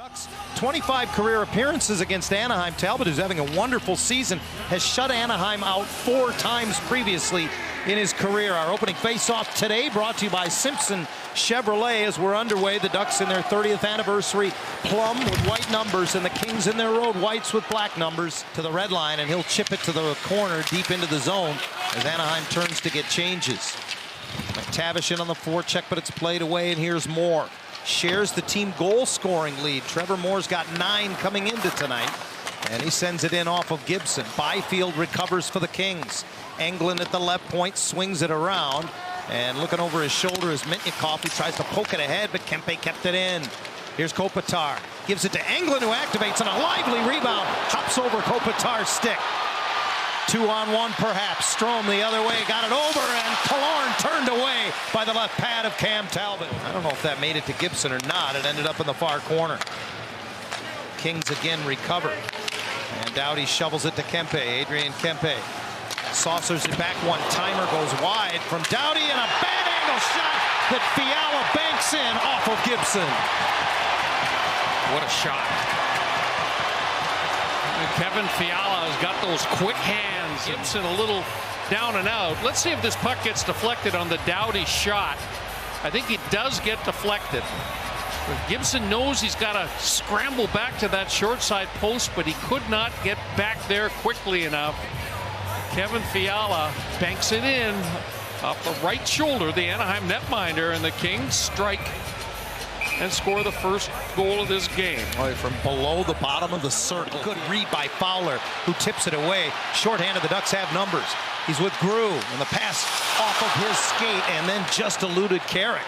Ducks, 25 career appearances against Anaheim. Talbot, who's having a wonderful season, has shut Anaheim out 4 times previously in his career. Our opening face-off today brought to you by Simpson Chevrolet. As we're underway, the Ducks in their 30th anniversary plum with white numbers, and the Kings in their road whites with black numbers to the red line, and he'll chip it to the corner deep into the zone as Anaheim turns to get changes. McTavish in on the forecheck, but it's played away, and here's Moore. Shares the team goal-scoring lead. Trevor Moore's got 9 coming into tonight, and he sends it in off of Gibson. Byfield recovers for the Kings. Englund at the left point swings it around, and looking over his shoulder is Mitnikov, who tries to poke it ahead, but Kempe kept it in. Here's Kopitar. Gives it to Englund, who activates, and a lively rebound. Hops over Kopitar's stick. 2-on-1 perhaps. Strome the other way, got it over, and Killorn turned away by the left pad of Cam Talbot. I don't know if that made it to Gibson or not. It ended up in the far corner. Kings again recover, and Doughty shovels it to Kempe. Adrian Kempe saucers it back. One timer goes wide from Doughty, and a bad angle shot that Fiala banks in off of Gibson. What a shot. Kevin Fiala has got those quick hands. Gibson a little down and out. Let's see if this puck gets deflected on the Doughty shot. I think it does get deflected. But Gibson knows he's got to scramble back to that short side post, but he could not get back there quickly enough. Kevin Fiala banks it in off the right shoulder, the Anaheim netminder, and the Kings strike and score the first goal of this game. From below the bottom of the circle. Good read by Fowler, who tips it away. Shorthanded, the Ducks have numbers. He's with Grew, and the pass off of his skate, and then just eluded Carrick.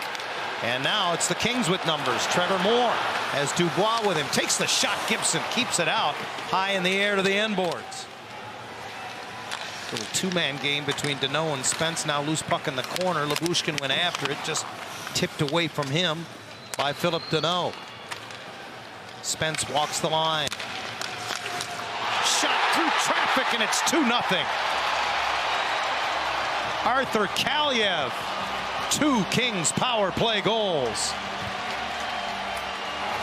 And now it's the Kings with numbers. Trevor Moore has Dubois with him. Takes the shot. Gibson keeps it out high in the air to the end boards. Little two-man game between Deneau and Spence. Now loose puck in the corner. Lyubushkin went after it, just tipped away from him by Philip Deneau. Spence walks the line. Shot through traffic, and it's 2-0. Arthur Kaliev. 2 Kings power play goals.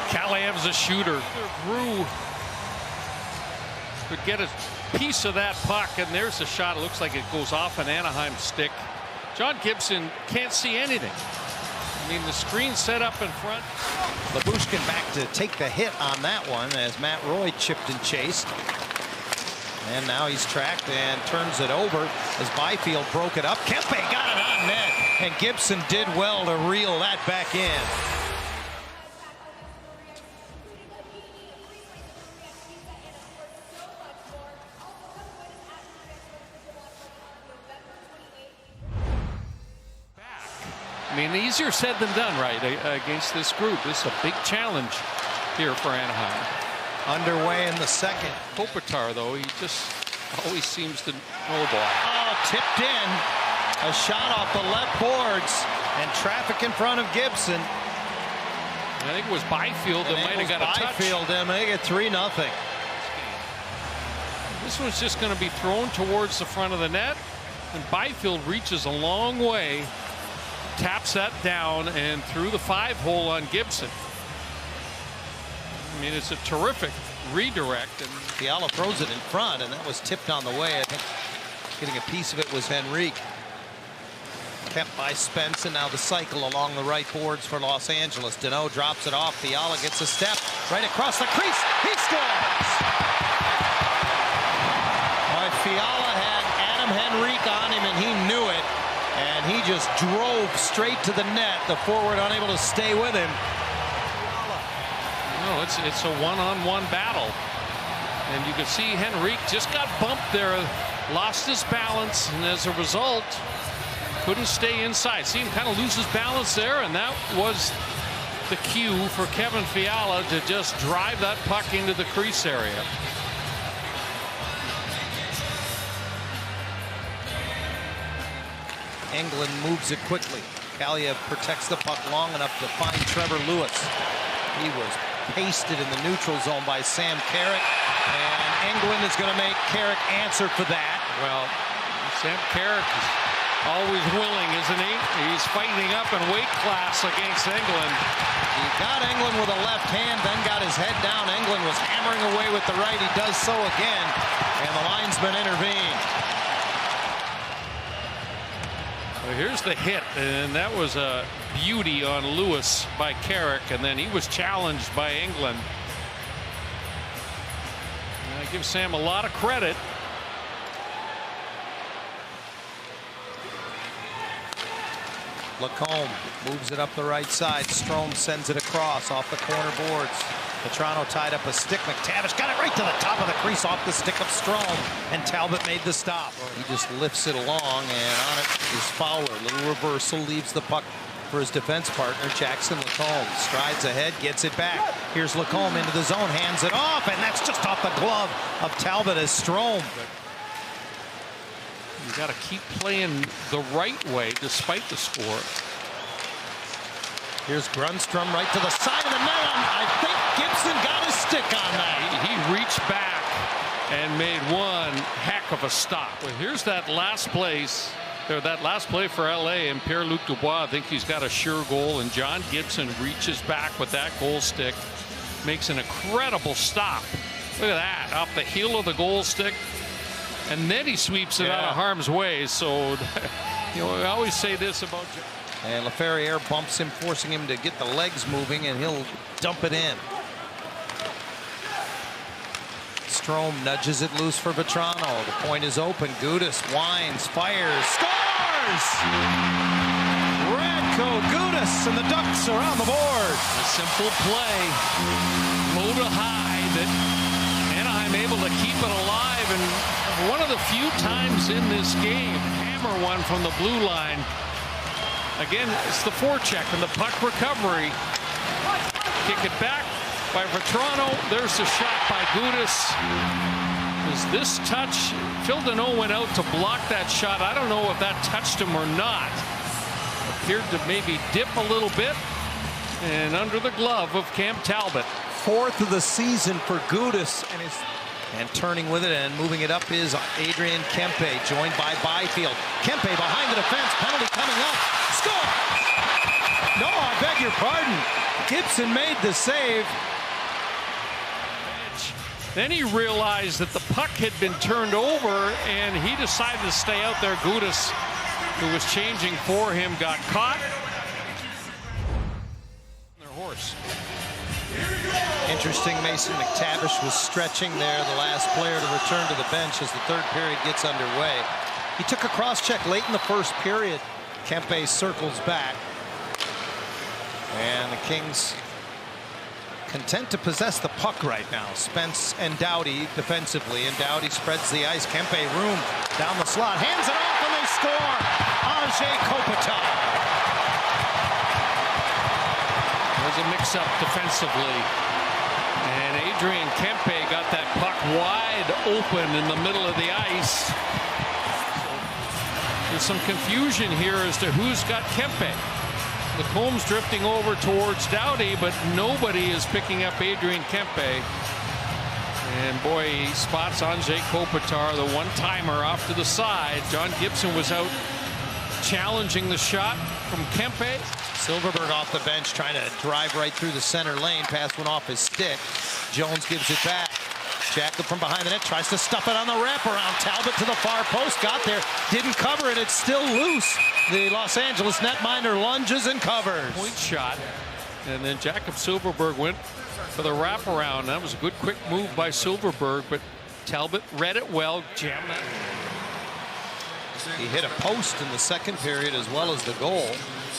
Kaliev's a shooter. Grew could get a piece of that puck, and there's a shot. It looks like it goes off an Anaheim stick. John Gibson can't see anything. I mean, the screen set up in front. Lyubushkin back to take the hit on that one as Matt Roy chipped and chased. And now he's tracked and turns it over as Byfield broke it up. Kempe got it on net, and Gibson did well to reel that back in. I mean, easier said than done, right, against this group. This is a big challenge here for Anaheim. Underway in the second. Kopitar, though, he just always seems to know the ball. Oh, tipped in. A shot off the left boards, and traffic in front of Gibson. I think it was Byfield that might have got a touch. Byfield, and make it 3-0. This one's just going to be thrown towards the front of the net, and Byfield reaches a long way, taps that down and through the 5-hole on Gibson. I mean, it's a terrific redirect, and Fiala throws it in front, and that was tipped on the way. I think getting a piece of it was Henrique. Kept by Spence, and now the cycle along the right boards for Los Angeles. Deneau drops it off. Fiala gets a step right across the crease. He scores! Fiala had Adam Henrique on him, and he knew it. And he just drove straight to the net. The forward unable to stay with him. No, it's a one-on-one battle. And you can see Henrique just got bumped there, lost his balance, and as a result, couldn't stay inside. See him kind of lose his balance there, and that was the cue for Kevin Fiala to just drive that puck into the crease area. Englund moves it quickly. Kaliev protects the puck long enough to find Trevor Lewis. He was pasted in the neutral zone by Sam Carrick, and Englund is going to make Carrick answer for that. Well, Sam Carrick Always willing, isn't he? He's fighting up in weight class against England. He got England with a left hand, then got his head down. England was hammering away with the right. He does so again, and the linesman intervened. Well, here's the hit, and that was a beauty on Lewis by Carrick, and then he was challenged by England. And I give Sam a lot of credit. Lacombe moves it up the right side. Strome sends it across off the corner boards. Petrano tied up a stick. McTavish got it right to the top of the crease off the stick of Strome, and Talbot made the stop. He just lifts it along, and on it is Fowler. Little reversal, leaves the puck for his defense partner, Jackson Lacombe. Strides ahead, gets it back. Here's Lacombe into the zone, hands it off, and that's just off the glove of Talbot as Strome. You got to keep playing the right way despite the score. Here's Grundstrom right to the side of the net. I think Gibson got his stick on that. He reached back and made one heck of a stop. Well, here's that last place, or that last play for LA, and Pierre-Luc Dubois. I think he's got a sure goal, and John Gibson reaches back with that goal stick, makes an incredible stop. Look at that, off the heel of the goal stick. And then he sweeps it out of harm's way. So, you know, I always say this about. And Laferriere bumps him, forcing him to get the legs moving, and he'll dump it in. Strome nudges it loose for Vetrano. The point is open. Gudas winds, fires, scores! Radko Gudas and the Ducks are on the board. A simple play, low to high, that Anaheim able to keep it alive. And one of the few times in this game, hammer one from the blue line. Again, it's the forecheck and the puck recovery. Kick it back by Vetrano. There's the shot by Gudas. Is this touch? Phil Deneau went out to block that shot. I don't know if that touched him or not. Appeared to maybe dip a little bit. And under the glove of Cam Talbot. Fourth of the season for Gudas, and turning with it and moving it up is Adrian Kempe, joined by Byfield. Kempe behind the defense, penalty coming up. Score! No, I beg your pardon. Gibson made the save. Then he realized that the puck had been turned over, and he decided to stay out there. Gudas, who was changing for him, got caught. Their horse. Interesting, Mason McTavish was stretching there, the last player to return to the bench as the third period gets underway. He took a cross-check late in the first period. Kempe circles back. And the Kings content to possess the puck right now. Spence and Doughty defensively, and Doughty spreads the ice. Kempe room down the slot, hands it off, and they score. Anze Kopitar. There's a mix-up defensively. And Adrian Kempe got that puck wide open in the middle of the ice. There's some confusion here as to who's got Kempe. Lacombe's drifting over towards Doughty, but nobody is picking up Adrian Kempe. And boy, he spots Anze Kopitar, the one-timer off to the side. John Gibson was out challenging the shot from Kempe. Silverberg off the bench trying to drive right through the center lane. Pass went off his stick. Jones gives it back. Jacob from behind the net tries to stuff it on the wraparound. Talbot to the far post. Got there. Didn't cover it. It's still loose. The Los Angeles netminder lunges and covers. Point shot. And then Jacob Silverberg went for the wraparound. That was a good quick move by Silverberg, but Talbot read it well. Jammed that. He hit a post in the second period as well as the goal.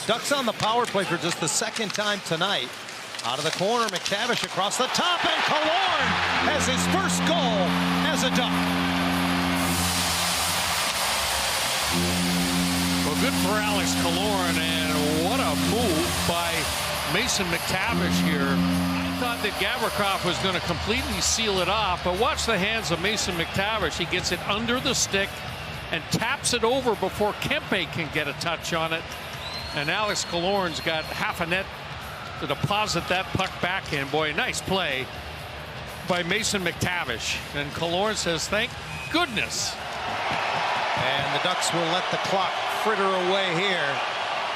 Ducks on the power play for just the second time tonight. Out of the corner, McTavish across the top, and Killorn has his first goal as a Duck. Well, good for Alex Killorn, and what a move by Mason McTavish here. I thought that Gavrikov was going to completely seal it off, but watch the hands of Mason McTavish. He gets it under the stick and taps it over before Kempe can get a touch on it. And Alex Killorn's got half a net to deposit that puck back in. Boy, nice play by Mason McTavish. And Killorn says, thank goodness. And the Ducks will let the clock fritter away here.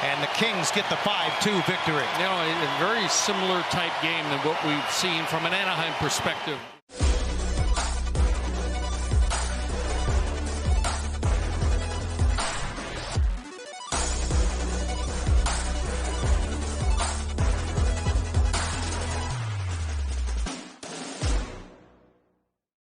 And the Kings get the 5-2 victory. You know, a very similar type game than what we've seen from an Anaheim perspective.